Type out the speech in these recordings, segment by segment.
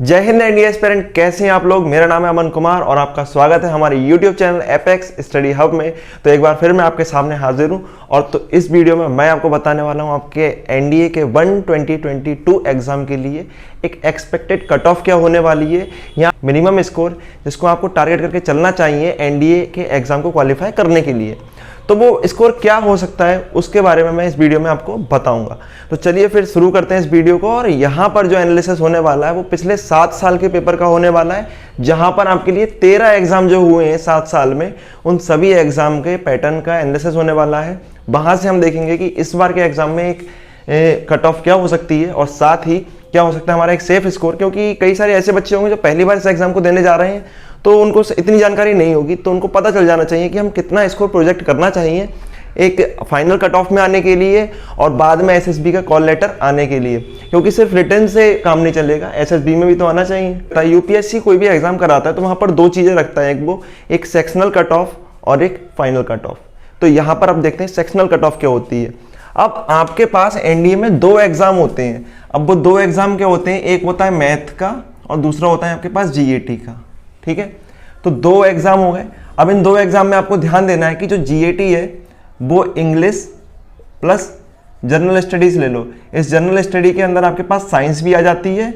जय Hind India aspirant, कैसे हैं आप लोग। मेरा नाम है अमन कुमार और आपका स्वागत है हमारे YouTube channel apex study hub में। तो एक बार फिर मैं आपके सामने हाजिर हूं और तो इस वीडियो में मैं आपको बताने वाला हूं आपके एनडीए के 2022 एग्जाम के लिए एक एक्सपेक्टेड कट ऑफ क्या होने वाली है या मिनिमम स्कोर जिसको आपको टारगेट करके चलना चाहिए एनडीए के एग्जाम को क्वालिफाई करने के लिए। तो वो स्कोर क्या हो सकता है उसके बारे में मैं इस वीडियो में आपको बताऊंगा। तो चलिए फिर शुरू करते हैं इस वीडियो को। और यहाँ पर जो एनालिसिस होने वाला है वो पिछले 7 साल के पेपर का होने वाला है, जहाँ पर आपके लिए 13 एग्जाम जो हुए हैं 7 साल में, उन सभी एग्जाम के पैटर्न का एनालिसिस होने वाला है। वहाँ से हम देखेंगे कि इस बार के एग्जाम में एक कट ऑफ क्या हो सकती है और साथ ही क्या हो सकता है हमारा एक सेफ स्कोर, क्योंकि कई सारे ऐसे बच्चे होंगे जो पहली बार इस एग्जाम को देने जा रहे हैं तो उनको इतनी जानकारी नहीं होगी, तो उनको पता चल जाना चाहिए कि हम कितना स्कोर प्रोजेक्ट करना चाहिए एक फाइनल कट ऑफ में आने के लिए और बाद में एसएसबी का कॉल लेटर आने के लिए, क्योंकि सिर्फ रिटन से काम नहीं चलेगा, एसएसबी में भी तो आना चाहिए। यूपीएससी कोई भी एग्जाम कराता है तो वहाँ पर 2 चीज़ें रखता है, एक सेक्शनल कट ऑफ और एक फाइनल कट ऑफ। तो यहाँ पर आप देखते हैं सेक्शनल कट ऑफ क्या होती है। अब आपके पास एनडीए में 2 एग्जाम होते हैं। अब वो 2 एग्जाम क्या होते हैं, एक होता है मैथ का और दूसरा होता है आपके पास जीएटी का। ठीक है, तो 2 एग्जाम हो गए। अब इन 2 एग्जाम में आपको ध्यान देना है कि जो जीएटी है वो इंग्लिश प्लस जनरल स्टडीज ले लो। इस जनरल स्टडी के अंदर आपके पास साइंस भी आ जाती है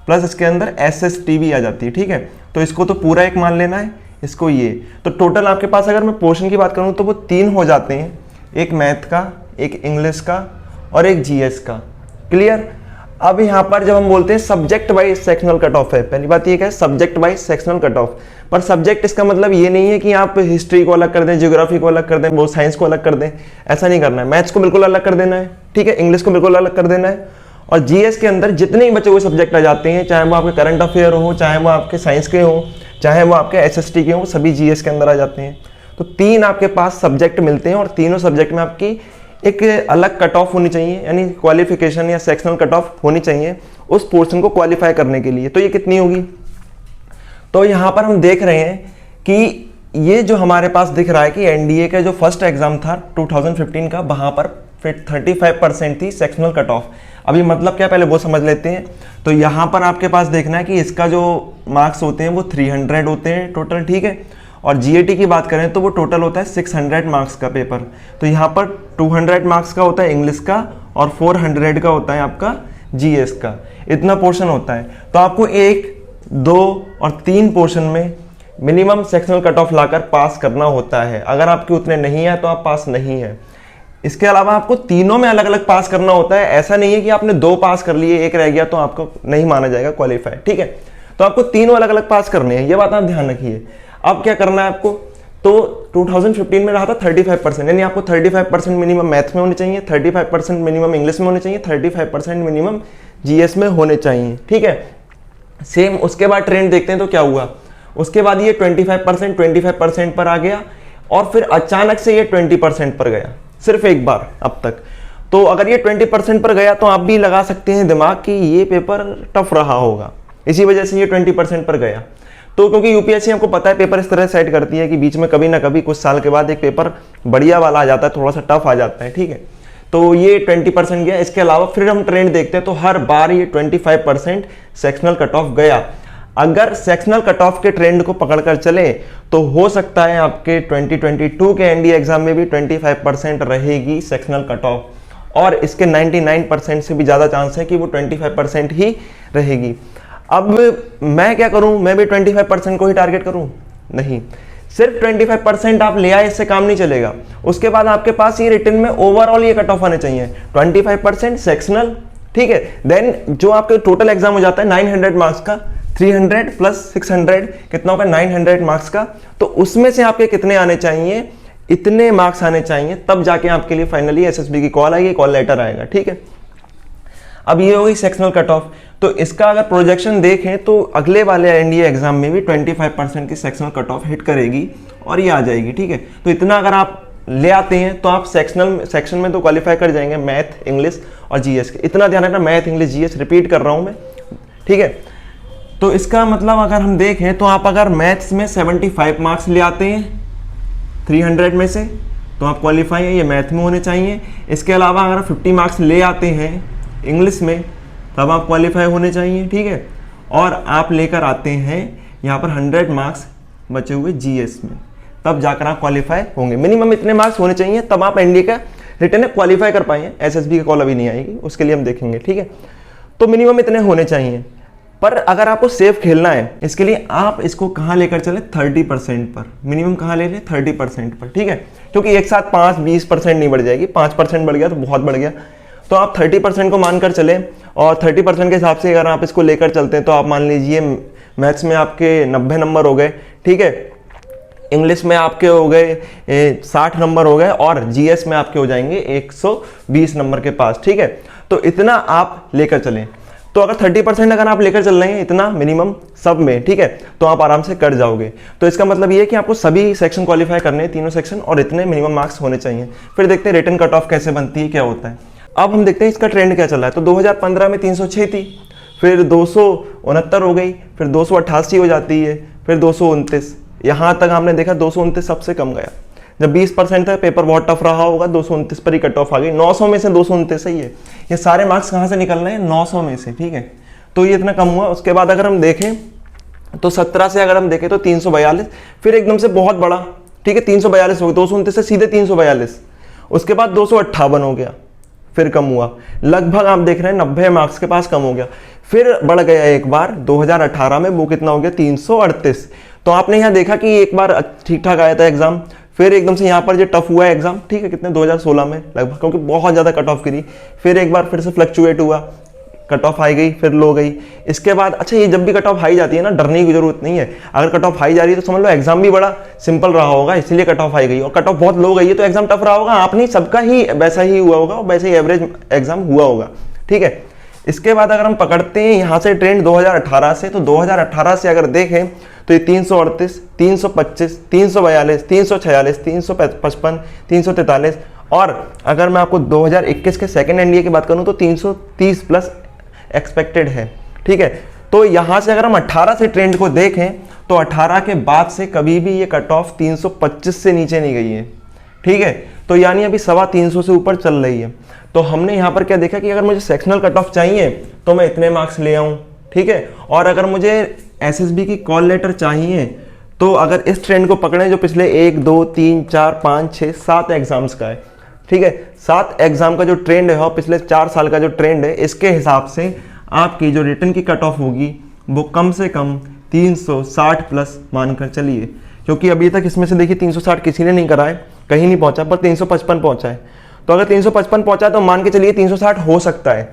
प्लस इसके अंदर एसएसटी भी आ जाती है। ठीक है, तो इसको तो पूरा एक मान लेना है, इसको ये। तो टोटल आपके पास अगर मैं पोर्शन की बात करूं तो वो 3 हो जाते हैं, एक मैथ का, एक इंग्लिश का और एक जीएस का। क्लियर। अब यहाँ पर जब हम बोलते हैं subject wise sectional cut off है, पहली बात ये क्या है, subject wise sectional cut off. पर सब्जेक्ट इसका मतलब ये नहीं है कि आप हिस्ट्री को अलग कर दें, ज्योग्राफी को अलग कर दें, वो साइंस को अलग कर दें, ऐसा नहीं करना है। मैथ्स को बिल्कुल अलग कर देना है, ठीक है, इंग्लिश को बिल्कुल अलग कर देना है। और जीएस के अंदर जितने ही बचे हुए सब्जेक्ट आ जाते हैं, चाहे वो आपके करंट अफेयर हो, चाहे वो आपके साइंस के हो, चाहे वो आपके एसएसटी के हो, सभी जीएस के अंदर आ जाते हैं। तो 3 आपके पास सब्जेक्ट मिलते हैं और तीनों सब्जेक्ट में आपकी एक अलग कट ऑफ होनी चाहिए, यानी क्वालिफिकेशन या सेक्शनल कट ऑफ होनी चाहिए उस पोर्शन को क्वालिफाई करने के लिए। तो ये कितनी होगी, तो यहाँ पर हम देख रहे हैं कि ये जो हमारे पास दिख रहा है कि एनडीए का जो फर्स्ट एग्जाम था 2015 का, वहाँ पर फिर 35% थी सेक्शनल कट ऑफ। अभी मतलब क्या, पहले वो समझ लेते हैं। तो यहाँ पर आपके पास देखना है कि इसका जो मार्क्स होते हैं वो 300 होते हैं टोटल। ठीक है, और जीएटी की बात करें तो वो टोटल होता है 600 मार्क्स का पेपर। तो यहाँ पर 200 मार्क्स का होता है इंग्लिश का और 400 का होता है आपका जीएस का। इतना पोर्शन होता है। तो आपको 1, 2 और 3 पोर्शन में मिनिमम सेक्शनल कट ऑफ लाकर पास करना होता है। अगर आपके उतने नहीं है तो आप पास नहीं है। इसके अलावा आपको तीनों में अलग अलग पास करना होता है। ऐसा नहीं है कि आपने 2 पास कर लिए, 1 रह गया तो आपको नहीं माना जाएगा क्वालिफाई। ठीक है, तो आपको तीनों अलग अलग पास करने हैं, ये बात आप ध्यान रखिए। अब क्या करना है आपको, तो 2015 में रहा था 35%, यानी आपको 35% मिनिमम मैथ्स में होने चाहिए, 35% मिनिमम इंग्लिश में होने चाहिए, 35% मिनिमम जीएस में होने चाहिए। ठीक है, सेम उसके बाद ट्रेंड देखते हैं तो क्या हुआ। उसके बाद ये 25% पर आ गया और फिर अचानक से ये 20% पर गया, सिर्फ एक बार अब तक। तो अगर ये 20% पर गया तो आप भी लगा सकते हैं दिमाग कि ये पेपर टफ रहा होगा, इसी वजह से ये 20% पर गया। तो क्योंकि यूपीएससी हमको पता है पेपर इस तरह सेट करती है कि बीच में कभी ना कभी कुछ साल के बाद एक पेपर बढ़िया वाला आ जाता है, थोड़ा सा टफ आ जाता है। ठीक है, तो ये 20% गया। इसके अलावा फिर हम ट्रेंड देखते हैं तो हर बार ये 25% सेक्शनल कट ऑफ गया। अगर सेक्शनल कट ऑफ के ट्रेंड को पकड़कर चले तो हो सकता है आपके 2022 के एनडीए एग्जाम में भी 25% रहेगी सेक्शनल कट ऑफ, और इसके 99% से भी ज़्यादा चांस है कि वो 25% ही रहेगी। अब मैं क्या करूं, मैं भी 25% को ही टारगेट करूं? नहीं, सिर्फ 25% आप ले आए इससे काम नहीं चलेगा। उसके बाद आपके पास ये रिटन में ओवरऑल ये कट ऑफ आने चाहिए 25% सेक्शनल। ठीक है, देन जो आपके टोटल एग्जाम हो जाता है 900 मार्क्स का, 300 प्लस 600 कितना होगा 900 मार्क्स का। तो उसमें से आपके कितने आने चाहिए, इतने मार्क्स आने चाहिए, तब जाके आपके लिए फाइनली एसएसबी की कॉल आएगी, कॉल लेटर आएगा। ठीक है, अब ये होगी सेक्शनल कट ऑफ। तो इसका अगर प्रोजेक्शन देखें तो अगले वाले एनडीए एग्जाम में भी 25% की सेक्शनल कट ऑफ हिट करेगी और ये आ जाएगी। ठीक है, तो इतना अगर आप ले आते हैं तो आप सेक्शन में तो क्वालिफाई कर जाएंगे, मैथ, इंग्लिश और जीएस के। इतना ध्यान रखना, मैथ, इंग्लिश, जीएस रिपीट कर रहा हूं मैं। ठीक है, तो इसका मतलब अगर हम देखें तो आप अगर मैथ्स में 75 मार्क्स ले आते हैं 300 में से तो आप क्वालिफाई है, ये मैथ में होने चाहिए। इसके अलावा अगर 50 मार्क्स ले आते हैं इंग्लिश में तब आप क्वालिफाई होने चाहिए। ठीक है, और आप लेकर आते हैं यहाँ पर 100 मार्क्स बचे हुए जीएस में, तब जाकर आप क्वालिफाई होंगे। मिनिमम इतने मार्क्स होने चाहिए तब आप एनडीए का रिटर्न क्वालिफाई कर पाएंगे। एसएसबी की कॉल अभी नहीं आएगी, उसके लिए हम देखेंगे, ठीक है। तो मिनिमम इतने होने चाहिए। पर अगर आपको सेफ खेलना है, इसके लिए आप इसको कहाँ लेकर चले, 30% पर। मिनिमम कहाँ ले लें, 30% पर, ठीक है। क्योंकि एक साथ 5-20% नहीं बढ़ जाएगी, 5% बढ़ गया तो बहुत बढ़ गया। तो आप 30% को मानकर चले, और 30% के हिसाब से अगर आप इसको लेकर चलते हैं तो आप मान लीजिए मैथ्स में आपके 90 नंबर हो गए, ठीक है। इंग्लिश में आपके हो गए 60 नंबर हो गए, और जीएस में आपके हो जाएंगे 120 नंबर के पास, ठीक है। तो इतना आप लेकर चलें। तो अगर 30% अगर आप लेकर चल रहे हैं इतना मिनिमम सब में, ठीक है, तो आप आराम से कर जाओगे। तो इसका मतलब ये है कि आपको सभी सेक्शन क्वालिफाई करने हैं, तीनों सेक्शन, और इतने मिनिमम मार्क्स होने चाहिए। फिर देखते हैं रिटर्न कट ऑफ कैसे बनती है, क्या होता है। अब हम देखते हैं इसका ट्रेंड क्या चल रहा है। तो 2015 में 306 थी, फिर 269 हो गई, फिर 288 हो जाती है, फिर 229। यहाँ तक हमने देखा 229 सबसे कम गया। जब 20% था, पेपर बहुत टफ रहा होगा, 229 पर ही कट ऑफ आ गई। 900 में से 229 ही है। ये सारे मार्क्स कहाँ से निकल रहे हैं, 900 में से, ठीक है। तो ये इतना कम हुआ। उसके बाद अगर हम देखें तो 17 से अगर हम देखें तो 342, फिर एकदम से बहुत बड़ा, ठीक है, 342 हो गया, 229 से सीधे 342। उसके बाद 258 हो गया, फिर कम हुआ, लगभग आप देख रहे हैं 90 मार्क्स के पास कम हो गया। फिर बढ़ गया एक बार 2018 में, वो कितना हो गया, 338। तो आपने यहाँ देखा कि एक बार ठीक ठाक आया था एग्जाम, फिर एकदम से यहाँ पर जो टफ हुआ है एग्जाम, ठीक है, कितने 2016 में लगभग, क्योंकि बहुत ज़्यादा कट ऑफ गिरी। फिर एक बार फिर से फ्लक्चुएट हुआ, कट ऑफ हाई गई, फिर लो गई। इसके बाद अच्छा, ये जब भी कट ऑफ हाई जाती है ना, डरने की जरूरत नहीं है। अगर कट ऑफ हाई जा रही है तो समझ लो एग्जाम भी बड़ा सिंपल रहा होगा, इसलिए कट ऑफ हाई गई, और कट ऑफ बहुत लो गई है तो एग्जाम टफ रहा होगा। आप नहीं, सबका ही वैसा ही हुआ होगा, वैसे ही एवरेज एग्जाम हुआ होगा, ठीक है। इसके बाद अगर हम पकड़ते हैं यहाँ से ट्रेंड 2018 से, तो 2018 से अगर देखें तो ये 338, 325, 342, 346, 355, 343, और अगर मैं आपको 2021 के सेकेंड एनडीए की बात करूँ तो 330 प्लस एक्सपेक्टेड है, ठीक है। तो यहाँ से अगर हम 18 से ट्रेंड को देखें तो 18 के बाद से कभी भी ये कट ऑफ 325 से नीचे नहीं गई है, ठीक है। तो यानी अभी 325 से ऊपर चल रही है। तो हमने यहाँ पर क्या देखा कि अगर मुझे सेक्शनल कट ऑफ चाहिए तो मैं इतने मार्क्स ले आऊँ, ठीक है। और अगर मुझे एसएसबी की कॉल लेटर चाहिए तो अगर इस ट्रेंड को पकड़ें जो पिछले 1, 2, 3, 4, 5, 6, 7 एग्जाम्स का है, ठीक है, 7 एग्जाम का जो ट्रेंड है और पिछले 4 साल का जो ट्रेंड है, इसके हिसाब से आपकी जो रिटर्न की कट ऑफ होगी वो कम से कम 360 प्लस मानकर चलिए। क्योंकि अभी तक इसमें से देखिए 360 किसी ने नहीं करा है, कहीं नहीं पहुंचा, पर 355 पहुंचा है। तो अगर 355 पहुंचा तो मान के चलिए 360 हो सकता है।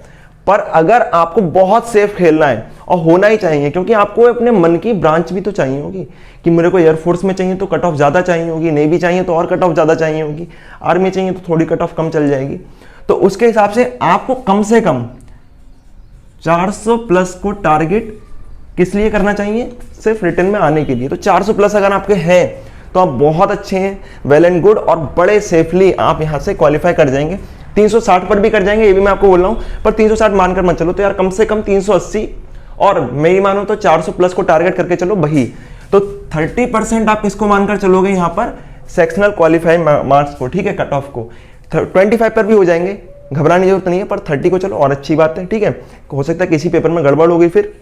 पर अगर आपको बहुत सेफ खेलना है, और होना ही चाहिए, क्योंकि आपको अपने मन की ब्रांच भी तो चाहिए होगी कि मेरे को एयरफोर्स में चाहिए तो कट ऑफ ज़्यादा चाहिए होगी, नेवी चाहिए तो और कट ऑफ ज़्यादा चाहिए होगी, आर्मी चाहिए तो थोड़ी कट ऑफ कम चल जाएगी। तो उसके हिसाब से आपको कम से कम 400 प्लस को टारगेट किस लिए करना चाहिए, सिर्फ रिटर्न में आने के लिए। तो 400 प्लस अगर आपके हैं तो आप बहुत अच्छे हैं, वेल एंड गुड, और बड़े सेफली आप यहाँ से क्वालिफाई कर जाएंगे। 360 पर भी कर जाएंगे, ये भी मैं आपको बोल रहा हूँ, पर 360 मानकर मत चलो, तो यार कम से कम 380, और मेरी मानो तो 400 प्लस को टारगेट करके चलो वही। तो 30% आप किसको मानकर चलोगे यहाँ पर, सेक्शनल क्वालिफाई मार्क्स को, ठीक है, कट ऑफ को। 25 पर भी हो जाएंगे, घबराने की जरूरत नहीं है, पर 30 को चलो और अच्छी बात है, ठीक है। हो सकता है किसी पेपर में गड़बड़ हो गई फिर।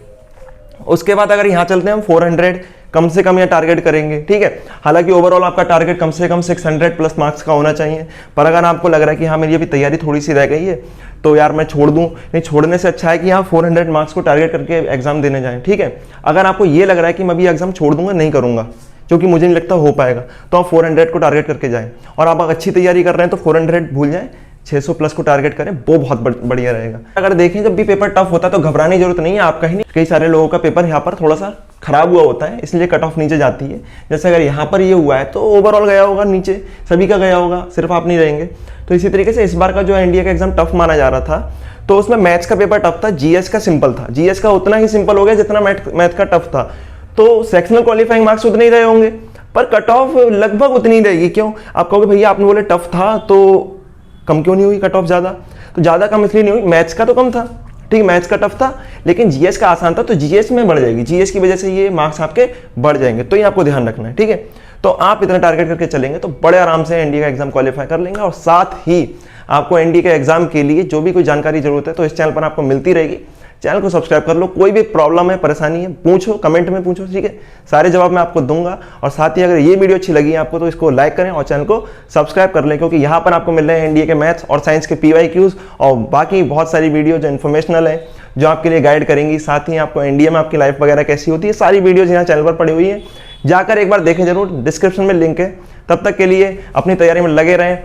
उसके बाद अगर यहाँ चलते हैं हम 400 कम से कम यहाँ टारगेट करेंगे, ठीक है। हालांकि ओवरऑल आपका टारगेट कम से कम 600 प्लस मार्क्स का होना चाहिए। पर अगर आपको लग रहा है कि हाँ मेरी अभी तैयारी थोड़ी सी रह गई है तो यार मैं छोड़ दूं, नहीं, छोड़ने से अच्छा है कि यहाँ 400 मार्क्स को टारगेट करके एग्जाम देने जाएं, ठीक है। अगर आपको ये लग रहा है कि मैं अभी एग्जाम छोड़ दूंगा, नहीं करूंगा क्योंकि मुझे नहीं लगता हो पाएगा, तो आप 400 को टारगेट करके जाएं। और आप अच्छी तैयारी कर रहे हैं तो 400 भूल जाएं, 600 प्लस को टारगेट करें, वो बहुत बढ़िया रहेगा। अगर देखें जब भी पेपर टफ होता है तो घबराने की जरूरत नहीं है, आपका ही नहीं, कई सारे लोगों का पेपर यहाँ पर थोड़ा सा खराब हुआ होता है, इसलिए कट ऑफ नीचे जाती है। जैसे अगर यहाँ पर ये हुआ है तो ओवरऑल गया होगा नीचे, सभी का गया होगा, सिर्फ आप नहीं रहेंगे। तो इसी तरीके से इस बार का जो एनडीए का एग्जाम टफ माना जा रहा था, तो उसमें मैथ्स का पेपर टफ था, जीएस का सिंपल था। जीएस का उतना ही सिंपल हो गया जितना मैथ का टफ था। तो सेक्शनल क्वालिफाइंग मार्क्स उतने ही रहे होंगे, पर कट ऑफ लगभग उतनी ही रहेगी। क्यों? आप कहोगे भैया आपने बोले टफ था तो कम क्यों नहीं हुई कट ऑफ ज़्यादा? तो ज़्यादा कम इसलिए नहीं हुई, मैथ्स का तो कम था, ठीक, मैथ्स का टफ था, लेकिन जीएस का आसान था, तो जीएस में बढ़ जाएगी, जीएस की वजह से ये मार्क्स आपके बढ़ जाएंगे। तो ये आपको ध्यान रखना है, ठीक है। तो आप इतना टारगेट करके चलेंगे तो बड़े आराम से एनडीए का एग्जाम क्वालिफाई कर लेंगे। और साथ ही आपको एनडीए के एग्जाम के लिए जो भी कोई जानकारी जरूरत है तो इस चैनल पर आपको मिलती रहेगी। चैनल को सब्सक्राइब कर लो। कोई भी प्रॉब्लम है, परेशानी है, पूछो, कमेंट में पूछो, ठीक है, सारे जवाब मैं आपको दूंगा। और साथ ही अगर ये वीडियो अच्छी लगी आपको तो इसको लाइक करें और चैनल को सब्सक्राइब कर लें, क्योंकि यहाँ पर आपको मिल रहे हैं एनडीए के मैथ्स और साइंस के PYQs और बाकी बहुत सारी वीडियो जो इन्फॉर्मेशनल है, जो आपके लिए गाइड करेंगी। साथ ही आपको एनडीए में आपकी लाइफ वगैरह कैसी होती है, सारी वीडियोज यहाँ चैनल पर पड़ी हुई है, जाकर एक बार देखें जरूर, डिस्क्रिप्शन में लिंक है। तब तक के लिए अपनी तैयारी में लगे रहें।